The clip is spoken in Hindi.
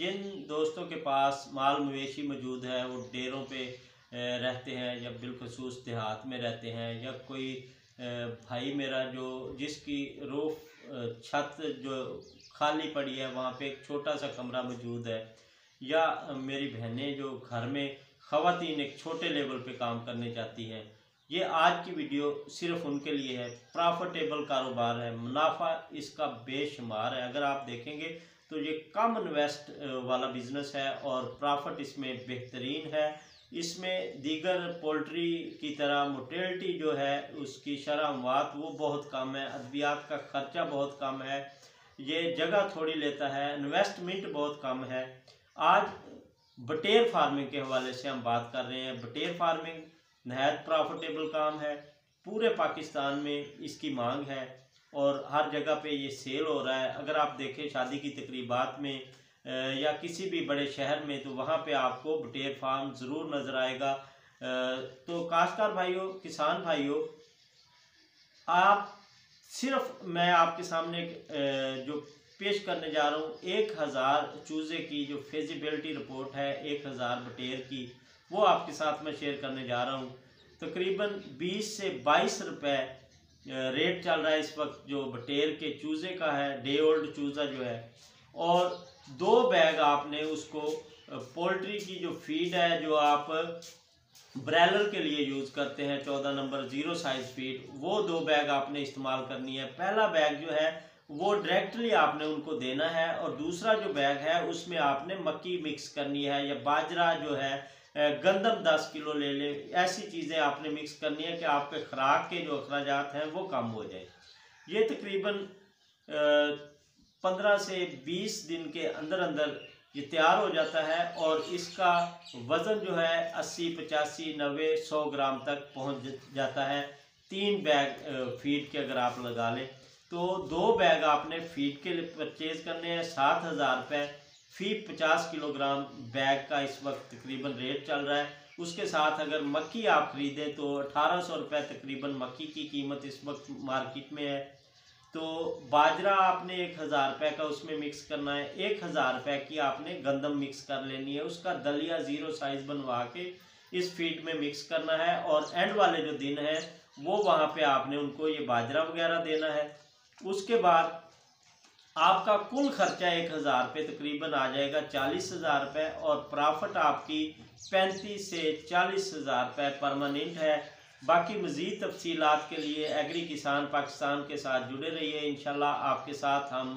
जिन दोस्तों के पास माल मवेशी मौजूद है, वो डेरों पे रहते हैं या बिलखसूस देहात में रहते हैं, या कोई भाई मेरा जो जिसकी रूफ छत जो खाली पड़ी है, वहाँ पे एक छोटा सा कमरा मौजूद है, या मेरी बहनें जो घर में ख़वातीन एक छोटे लेवल पे काम करने चाहती हैं, ये आज की वीडियो सिर्फ उनके लिए है। प्रॉफिटेबल कारोबार है, मुनाफा इसका बेशुमार है। अगर आप देखेंगे तो ये कम इन्वेस्ट वाला बिज़नेस है और प्रॉफिट इसमें बेहतरीन है। इसमें दीगर पोल्ट्री की तरह मोटेलिटी जो है उसकी शरह-अमवात वो बहुत कम है, अद्वियात का खर्चा बहुत कम है, ये जगह थोड़ी लेता है, इन्वेस्टमेंट बहुत कम है। आज बटेर फार्मिंग के हवाले से हम बात कर रहे हैं। बटेर फार्मिंग नहायत प्रॉफिटेबल काम है, पूरे पाकिस्तान में इसकी मांग है और हर जगह पे ये सेल हो रहा है। अगर आप देखें शादी की तकरीबात में या किसी भी बड़े शहर में, तो वहाँ पे आपको बटेर फार्म ज़रूर नज़र आएगा। तो काश्तकार भाइयों, किसान भाइयों, आप सिर्फ मैं आपके सामने जो पेश करने जा रहा हूँ 1000 चूज़े की जो फिजिबिलिटी रिपोर्ट है 1000 बटेर की, वो आपके साथ मैं शेयर करने जा रहा हूँ। तकरीबन 20 से 22 रुपए रेट चल रहा है इस वक्त जो बटेर के चूज़े का है, डे ओल्ड चूज़ा जो है। और 2 बैग आपने उसको पोल्ट्री की जो फीड है, जो आप ब्रैलर के लिए यूज़ करते हैं 14 नंबर 0 साइज फीड, वो 2 बैग आपने इस्तेमाल करनी है। पहला बैग जो है वो डायरेक्टली आपने उनको देना है, और दूसरा जो बैग है उसमें आपने मक्की मिक्स करनी है, या बाजरा जो है गंदम 10 किलो ले ले। ऐसी चीज़ें आपने मिक्स करनी है कि आपके खुराक के जो अखराजात हैं वो कम हो जाए। ये तकरीबन 15 से 20 दिन के अंदर अंदर ये तैयार हो जाता है, और इसका वज़न जो है 80, 85, 90, 100 ग्राम तक पहुंच जाता है। 3 बैग फीड के अगर आप लगा लें तो 2 बैग आपने फीड के लिए परचेज़ करने हैं। 7000 रुपये फी 50 किलोग्राम बैग का इस वक्त तकरीबन रेट चल रहा है। उसके साथ अगर मक्की आप ख़रीदें तो 1800 रुपये तकरीबन मक्की की कीमत इस वक्त मार्केट में है। तो बाजरा आपने 1000 रुपये का उसमें मिक्स करना है, 1000 रुपये की आपने गंदम मिक्स कर लेनी है, उसका दलिया 0 साइज़ बनवा के इस फीड में मिक्स करना है। और एंड वाले जो दिन है वो वहाँ पे आपने उनको ये बाजरा वगैरह देना है। उसके बाद आपका कुल खर्चा 1000 रुपये तकरीबन आ जाएगा 40,000 रुपये, और प्रॉफिट आपकी 35 से 40,000 रुपये परमानेंट है। बाकी मज़ीद तफसीलात के लिए एग्री किसान पाकिस्तान के साथ जुड़े रहिए। इंशाल्लाह आपके साथ हम